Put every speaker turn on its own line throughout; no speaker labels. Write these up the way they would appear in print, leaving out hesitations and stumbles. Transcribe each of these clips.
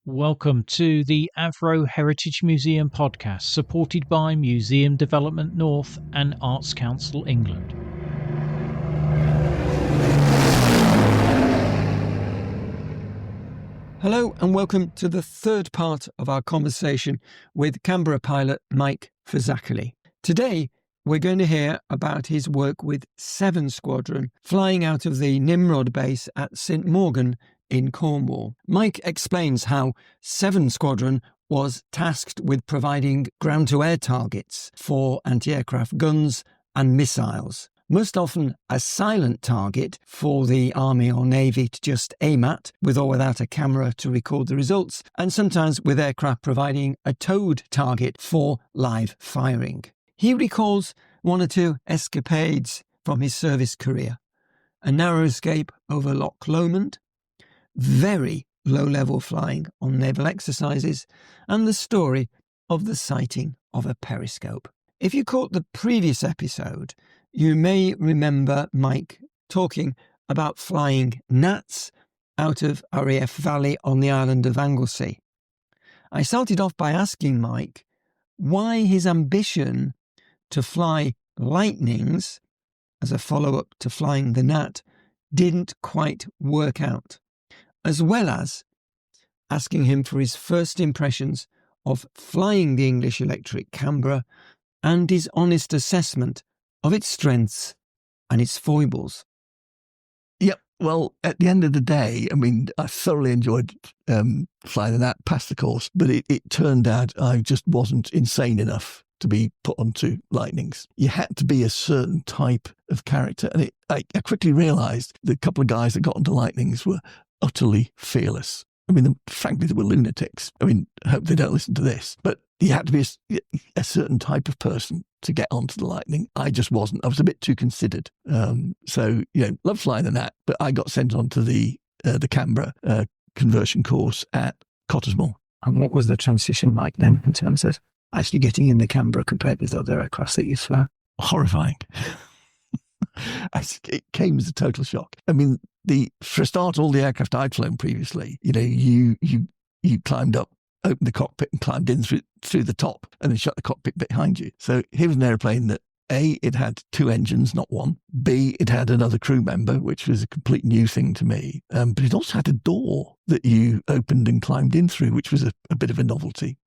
Welcome to the Avro Heritage Museum podcast, supported by Museum Development North and Arts Council England.
Hello and welcome to the third part of our conversation with Canberra pilot Mike Fazakerley. Today, we're going to hear about his work with 7 Squadron, flying out of the Nimrod base at St Morgan in Cornwall. Mike explains how 7 Squadron was tasked with providing ground-to-air targets for anti-aircraft guns and missiles, most often a silent target for the Army or Navy to just aim at, with or without a camera to record the results, and sometimes with aircraft providing a towed target for live firing. He recalls 1 or 2 escapades from his service career: a narrow escape over Loch Lomond, very low-level flying on naval exercises, and the story of the sighting of a periscope. If you caught the previous episode, you may remember Mike talking about flying Gnats out of RAF Valley on the island of Anglesey. I started off by asking Mike why his ambition to fly Lightnings as a follow-up to flying the Gnat didn't quite work out, as well as asking him for his first impressions of flying the English Electric Canberra and his honest assessment of its strengths and its foibles.
Yep. Well, at the end of the day, I thoroughly enjoyed flying that past the course, but it turned out I just wasn't insane enough to be put onto Lightnings. You had to be a certain type of character. And I quickly realised the couple of guys that got onto Lightnings were utterly fearless. Frankly, they were lunatics. I hope they don't listen to this. But you had to be a certain type of person to get onto the Lightning. I just wasn't. I was a bit too considered. Loved flying the Gnat, but I got sent onto the Canberra conversion course at Cottesmore.
And what was the transition like then in terms of actually getting in the Canberra compared with other aircraft that you flew?
Horrifying. It came as a total shock. For a start, all the aircraft I'd flown previously, you climbed up, opened the cockpit and climbed in through the top and then shut the cockpit behind you. So here was an airplane that A, it had 2 engines, not 1. B, it had another crew member, which was a complete new thing to me. But it also had a door that you opened and climbed in through, which was a bit of a novelty.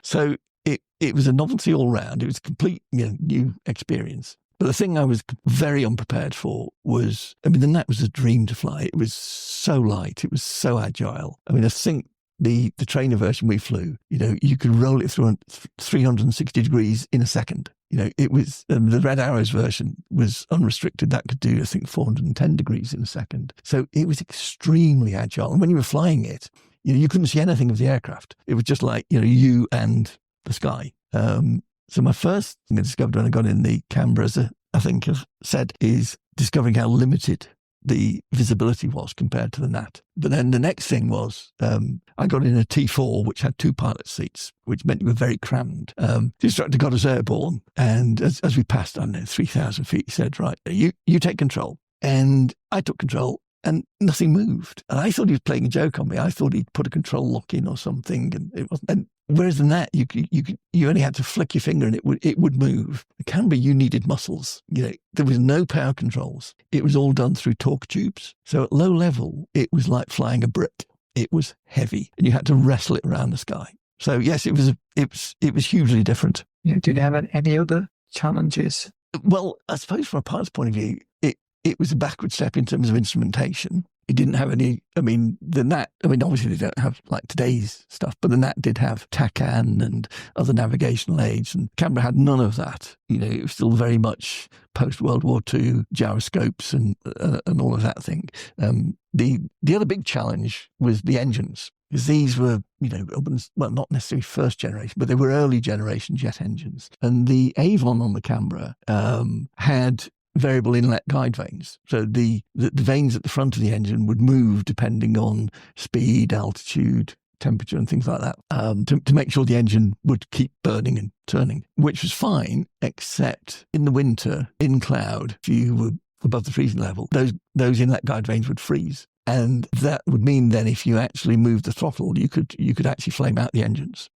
So it was a novelty all round. It was a complete new experience. But the thing I was very unprepared for was, the Gnat was a dream to fly. It was so light. It was so agile. I think the trainer version we flew, you could roll it through 360 degrees in a second. It was, the Red Arrows version was unrestricted. That could do, 410 degrees in a second. So it was extremely agile. And when you were flying it, you couldn't see anything of the aircraft. It was just like, you and the sky. So my first thing I discovered when I got in the Canberra, as I think I've said, is discovering how limited the visibility was compared to the Gnat. But then the next thing was I got in a T4, which had 2 pilot seats, which meant you were very crammed. The instructor got us airborne, and as we passed, 3,000 feet, he said, right, you take control. And I took control, and nothing moved. And I thought he was playing a joke on me. I thought he'd put a control lock in or something, and it wasn't. And whereas the Gnat, you only had to flick your finger and it would move. The Canberra, you needed muscles. There was no power controls. It was all done through torque tubes. So at low level, it was like flying a brick. It was heavy, and you had to wrestle it around the sky. So yes, it was hugely different.
Yeah. Did you have any other challenges?
Well, I suppose from a pilot's point of view, it was a backward step in terms of instrumentation. It didn't have any, the Gnat, obviously they don't have like today's stuff, but the Gnat did have TACAN and other navigational aids, and Canberra had none of that. It was still very much post-World War II, gyroscopes and all of that thing. The other big challenge was the engines, because these were, not necessarily first generation, but they were early generation jet engines. And the Avon on the Canberra had variable inlet guide vanes. So the vanes at the front of the engine would move depending on speed, altitude, temperature and things like that, to make sure the engine would keep burning and turning, which was fine, except in the winter, in cloud, if you were above the freezing level, those inlet guide vanes would freeze. And that would mean then if you actually moved the throttle, you could actually flame out the engines,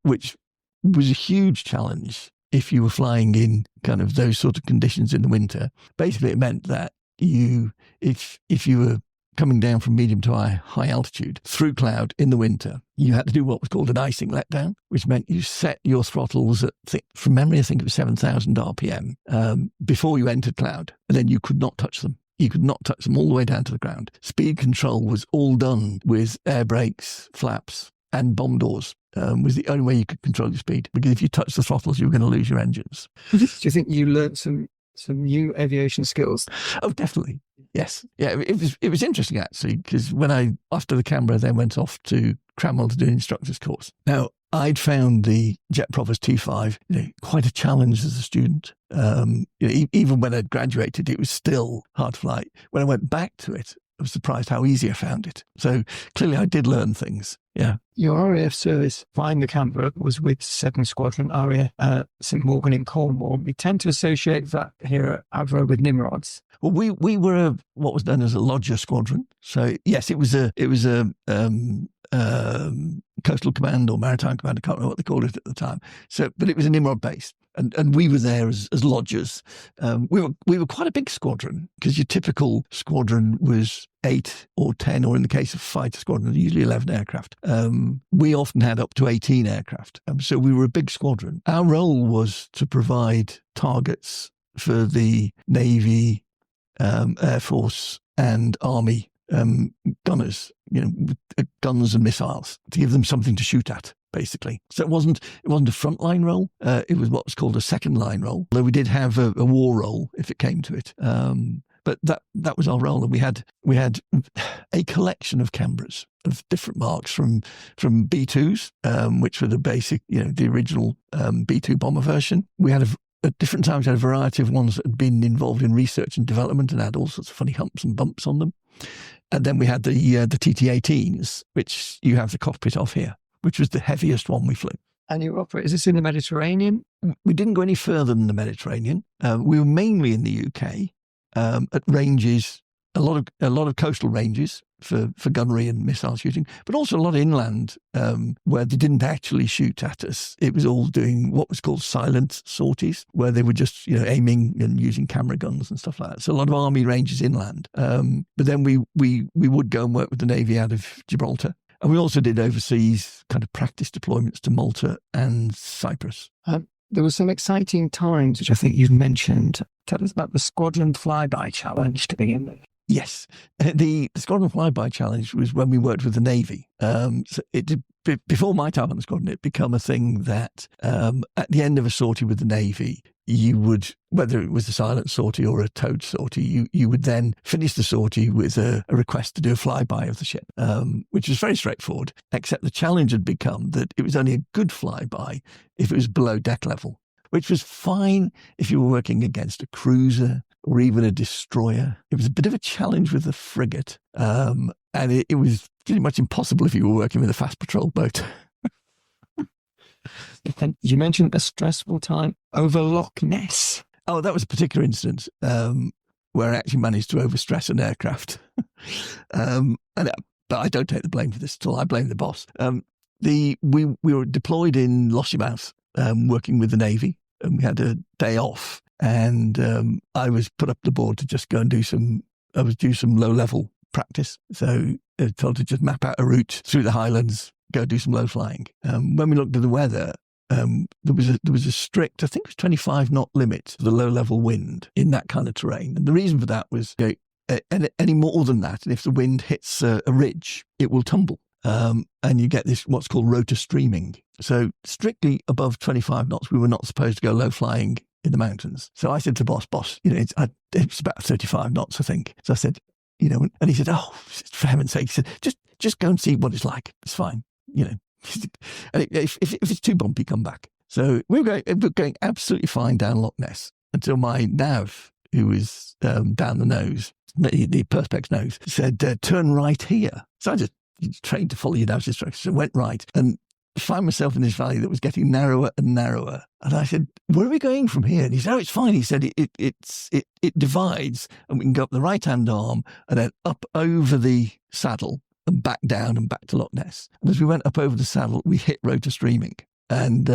which was a huge challenge if you were flying in kind of those sort of conditions in the winter. Basically, it meant that if you were coming down from medium to high altitude through cloud in the winter, you had to do what was called an icing letdown, which meant you set your throttles at, from memory, I think it was 7,000 RPM before you entered cloud, and then you could not touch them. You could not touch them all the way down to the ground. Speed control was all done with air brakes, flaps, and bomb doors. Was the only way you could control your speed, because if you touched the throttles, you were going to lose your engines.
Do you think you learnt some new aviation skills?
Oh, definitely. Yes. Yeah, it was interesting actually, because when after the Canberra, then went off to Cornwall to do an instructor's course. Now, I'd found the Jet Propers T5 quite a challenge as a student. Even when I'd graduated, it was still hard to fly. When I went back to it, I was surprised how easy I found it. So clearly I did learn things. Yeah.
Your RAF service flying the Canberra was with 7 Squadron, RAF St Morgan in Cornwall. We tend to associate that here at Avro with Nimrods.
Well, we were what was known as a lodger squadron. So yes, it was a coastal command or maritime command. I can't remember what they called it at the time. So, but it was a Nimrod base. And we were there as lodgers. We were quite a big squadron, because your typical squadron was 8 or 10, or in the case of fighter squadron, usually 11 aircraft. We often had up to 18 aircraft. So we were a big squadron. Our role was to provide targets for the Navy, Air Force and Army gunners, guns and missiles, to give them something to shoot at, basically. So it wasn't a frontline role. It was what was called a second line role, though we did have a war role if it came to it. But that was our role, and we had a collection of Canberras of different marks from B2s, which were the basic, the original B2 bomber version. We had at different times, we had a variety of ones that had been involved in research and development and had all sorts of funny humps and bumps on them. And then we had the TT-18s, which you have the cockpit of here, which was the heaviest one we flew.
And you operate, is this in the Mediterranean?
We didn't go any further than the Mediterranean. We were mainly in the UK at ranges, a lot of coastal ranges for gunnery and missile shooting, but also a lot of inland where they didn't actually shoot at us. It was all doing what was called silent sorties, where they were just aiming and using camera guns and stuff like that. So a lot of army ranges inland. But then we would go and work with the Navy out of Gibraltar. And we also did overseas kind of practice deployments to Malta and Cyprus.
There were some exciting times, which I think you've mentioned. Tell us about the Squadron Flyby Challenge to begin with.
Yes. The Squadron Flyby Challenge was when we worked with the Navy. So before my time on the squadron, it had become a thing that at the end of a sortie with the Navy, you would, whether it was a silent sortie or a towed sortie, you would then finish the sortie with a request to do a flyby of the ship, which was very straightforward, except the challenge had become that it was only a good flyby if it was below deck level, which was fine if you were working against a cruiser or even a destroyer. It was a bit of a challenge with the frigate, and it was pretty much impossible if you were working with a fast patrol boat.
And you mentioned a stressful time over Loch Ness.
Oh, that was a particular incident where I actually managed to overstress an aircraft. But I don't take the blame for this at all. I blame the boss. We were deployed in Lossiemouth, working with the Navy, and we had a day off. And I was put up the board to just go and do some low-level practice. So I told to just map out a route through the Highlands, go do some low flying. When we looked at the weather, there was a strict, I think it was 25 knot limit for the low-level wind in that kind of terrain. And the reason for that was any more than that, and if the wind hits a ridge, it will tumble. And you get this, what's called rotor streaming. So strictly above 25 knots, we were not supposed to go low flying in the mountains. So I said to boss, it's about 35 knots, I think. So I said, and he said, oh, for heaven's sake, he said, just go and see what it's like. It's fine, And if it's too bumpy, come back. So we were going absolutely fine down Loch Ness until my nav, who was down the nose, the perspex nose, said, turn right here. So I just trained to follow your nav's instructions. So went right. And found myself in this valley that was getting narrower and narrower. And I said, where are we going from here? And he said, oh, it's fine. He said, it divides and we can go up the right-hand arm and then up over the saddle and back down and back to Loch Ness. And as we went up over the saddle, we hit rotor streaming. And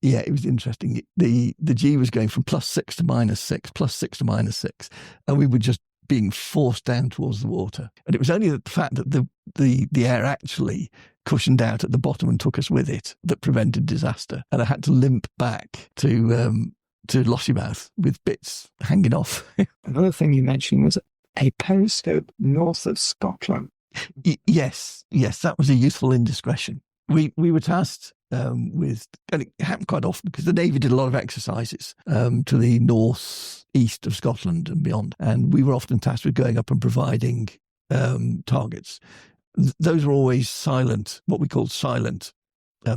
it was interesting. The G was going from +6 to -6, +6 to -6. And we were just being forced down towards the water. And it was only the fact that the air actually cushioned out at the bottom and took us with it that prevented disaster. And I had to limp back to Lossiemouth with bits hanging off.
Another thing you mentioned was a periscope north of Scotland.
Yes, that was a youthful indiscretion. We were tasked with, and it happened quite often because the Navy did a lot of exercises to the north-east of Scotland and beyond. And we were often tasked with going up and providing targets. Those were always silent, what we called silent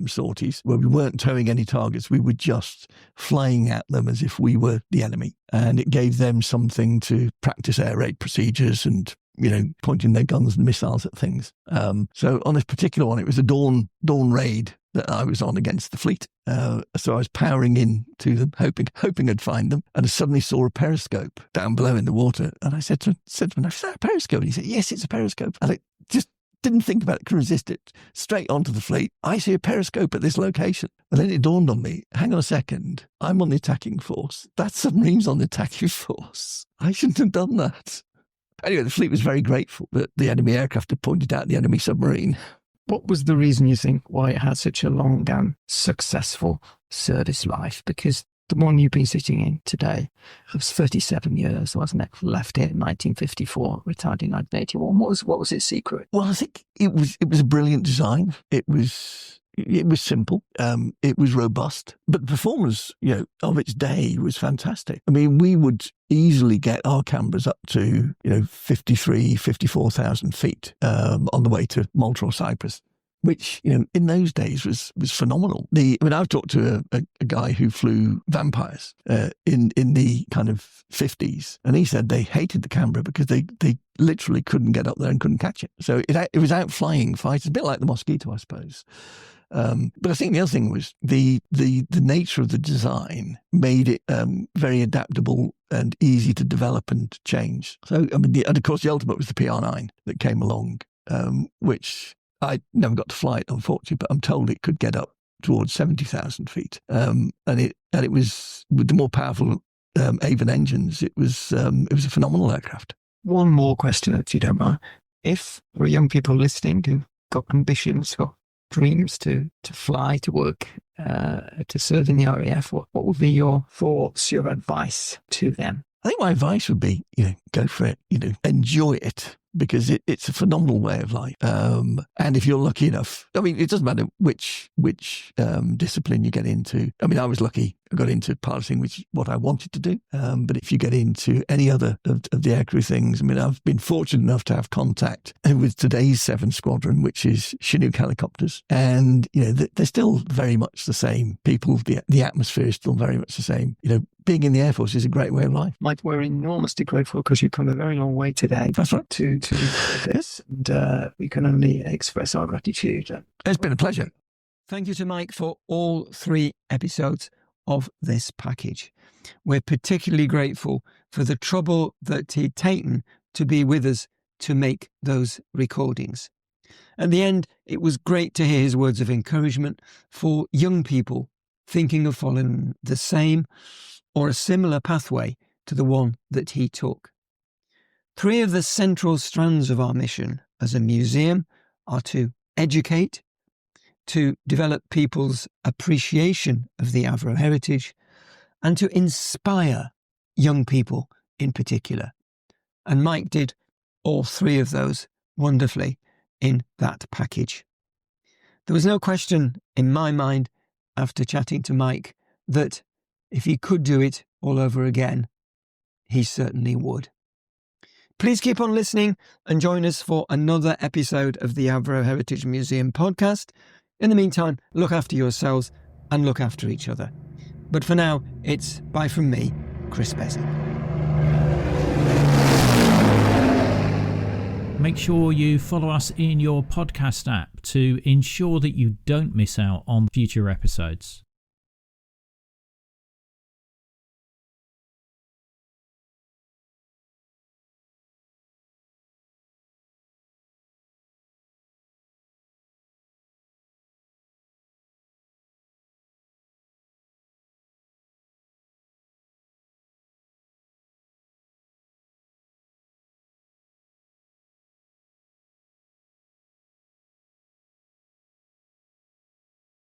sorties, where we weren't towing any targets. We were just flying at them as if we were the enemy. And it gave them something to practice air raid procedures and, pointing their guns and missiles at things. So on this particular one, it was a dawn raid that I was on against the fleet. So I was powering in to them, hoping I'd find them. And I suddenly saw a periscope down below in the water. And I said to him, is that a periscope? And he said, yes, it's a periscope. And I just didn't think about it, couldn't resist it. Straight onto the fleet. I see a periscope at this location. And then it dawned on me, hang on a second, I'm on the attacking force. That submarine's on the attacking force. I shouldn't have done that. Anyway, the fleet was very grateful that the enemy aircraft had pointed out the enemy submarine.
What was the reason you think why it had such a long and successful service life? Because the one you've been sitting in today was 37 years, wasn't it? Left here in 1954, retired in 1981. What was its secret?
Well, I think it was a brilliant design. It was simple. It was robust, but the performance, of its day was fantastic. I mean, we would easily get our Canberras up to, 54,000 feet on the way to Malta or Cyprus, which, in those days was phenomenal. I've talked to a guy who flew Vampires in the kind of 50s, and he said they hated the Canberra because they literally couldn't get up there and couldn't catch it. So it was out flying fighters, a bit like the Mosquito, I suppose. But I think the other thing was the nature of the design made it very adaptable and easy to develop and change. So, and of course, the ultimate was the PR9 that came along, which I never got to fly it, unfortunately, but I'm told it could get up towards 70,000 feet. And it was, with the more powerful Avon engines, it was a phenomenal aircraft.
One more question, if you don't mind. If there are young people listening who've got ambitions, got dreams to fly, to work, to serve in the RAF, what would be your thoughts, your advice to them?
I think my advice would be, go for it, enjoy it, because it's a phenomenal way of life. And if you're lucky enough, it doesn't matter which discipline you get into. I was lucky. I got into piloting, which is what I wanted to do. But if you get into any other of the aircrew things, I've been fortunate enough to have contact with today's 7 Squadron, which is Chinook helicopters. And, they're still very much the same. People, the atmosphere is still very much the same. Being in the Air Force is a great way of life.
Mike, we're enormously grateful because you've come a very long way today.
That's right.
To this. And we can only express our gratitude.
It's been a pleasure.
Thank you to Mike for all 3 episodes of this package. We're particularly grateful for the trouble that he'd taken to be with us to make those recordings. At the end, it was great to hear his words of encouragement for young people thinking of following the same or a similar pathway to the one that he took. 3 of the central strands of our mission as a museum are to educate, to develop people's appreciation of the Avro heritage, and to inspire young people in particular. And Mike did all 3 of those wonderfully in that package. There was no question in my mind after chatting to Mike that if he could do it all over again, he certainly would. Please keep on listening and join us for another episode of the Avro Heritage Museum podcast. In the meantime, look after yourselves and look after each other. But for now, it's bye from me, Chris Bezic.
Make sure you follow us in your podcast app to ensure that you don't miss out on future episodes.